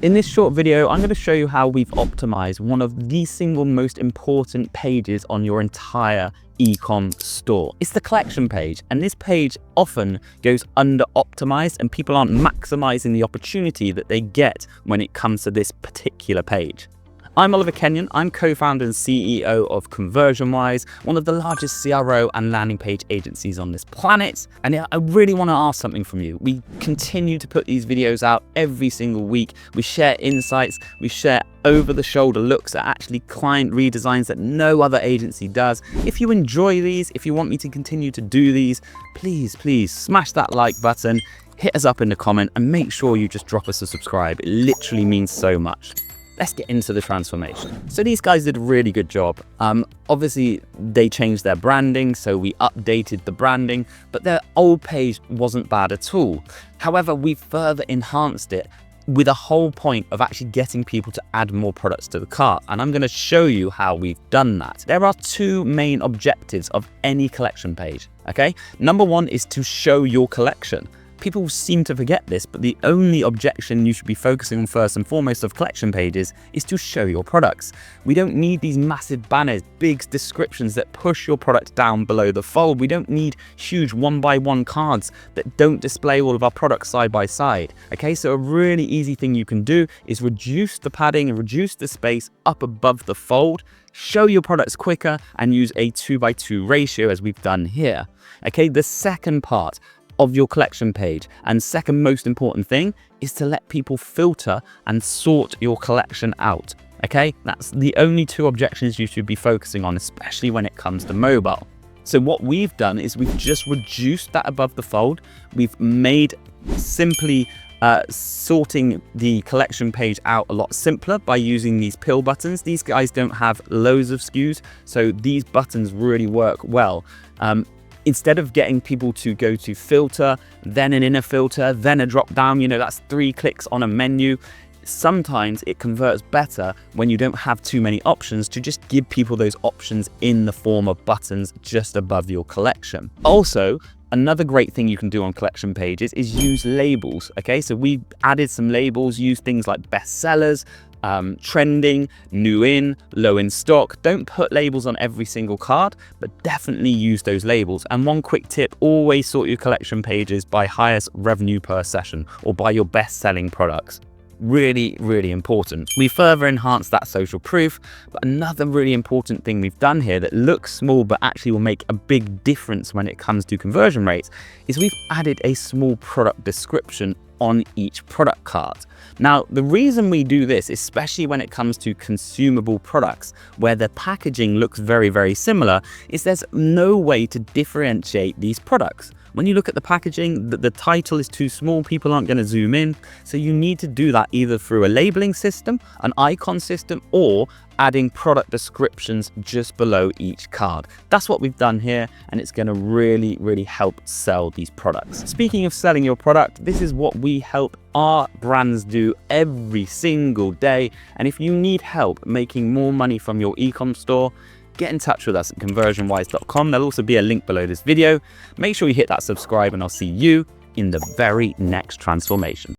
In this short video, I'm going to show you how we've optimized one of the single most important pages on your entire e-com store. It's the collection page, and this page often goes under optimized and people aren't maximizing the opportunity that they get when it comes to this particular page. I'm Kenyon. I'm co-founder and CEO of ConversionWise, one of the largest CRO and landing page agencies on this planet. And I really want to ask something from you. We continue to put these videos out every single week. We share insights, we share over-the-shoulder looks at actually client redesigns that no other agency does. If you enjoy these, if you want me to continue to do these, please smash that like button, hit us up in the comment, and make sure you just drop us a subscribe. It literally means so much. Let's get into the transformation. So these guys did a really good job. Obviously, they changed their branding, so we updated the branding, but their old page wasn't bad at all. However, we further enhanced it with a whole point of actually getting people to add more products to the cart. And I'm gonna show you how we've done that. There are two main objectives of any collection page, okay? Number one is to show your collection. People seem to forget this, but the only objection you should be focusing on first and foremost of collection pages is to show your products. We don't need these massive banners, big descriptions that push your product down below the fold. We don't need huge one-by-one cards that don't display all of our products side by side. Okay, so a really easy thing you can do is reduce the padding and reduce the space up above the fold, show your products quicker, and use a 2:2 ratio as we've done here. Okay, the second part of your collection page, and second most important thing, is to let people filter and sort your collection out. Okay, that's the only two objections you should be focusing on, especially when it comes to mobile. So what we've done is we've just reduced that above the fold. We've made simply sorting the collection page out a lot simpler by using these pill buttons. These guys don't have loads of SKUs, so these buttons really work well. Instead of getting people to go to filter, then an inner filter, then a drop down, that's 3 clicks on a menu. Sometimes it converts better when you don't have too many options to just give people those options in the form of buttons just above your collection. Also, another great thing you can do on collection pages is use labels. Okay, so we added some labels, use things like bestsellers, trending, new in, low in stock. Don't put labels on every single card, but definitely use those labels. And one quick tip, always sort your collection pages by highest revenue per session or by your best selling products. Really important. We further enhanced that social proof, but another really important thing we've done here that looks small but actually will make a big difference when it comes to conversion rates is we've added a small product description on each product card. Now, the reason we do this, especially when it comes to consumable products where the packaging looks very similar, is there's no way to differentiate these products. When you look at the packaging, the title is too small, people aren't going to zoom in. So you need to do that either through a labeling system, an icon system, or adding product descriptions just below each card. That's what we've done here, and it's going to really help sell these products. Speaking of selling your product, this is what we help our brands do every single day. And if you need help making more money from your e-com store, get in touch with us at conversionwise.com. There'll also be a link below this video. Make sure you hit that subscribe, and I'll see you in the very next transformation.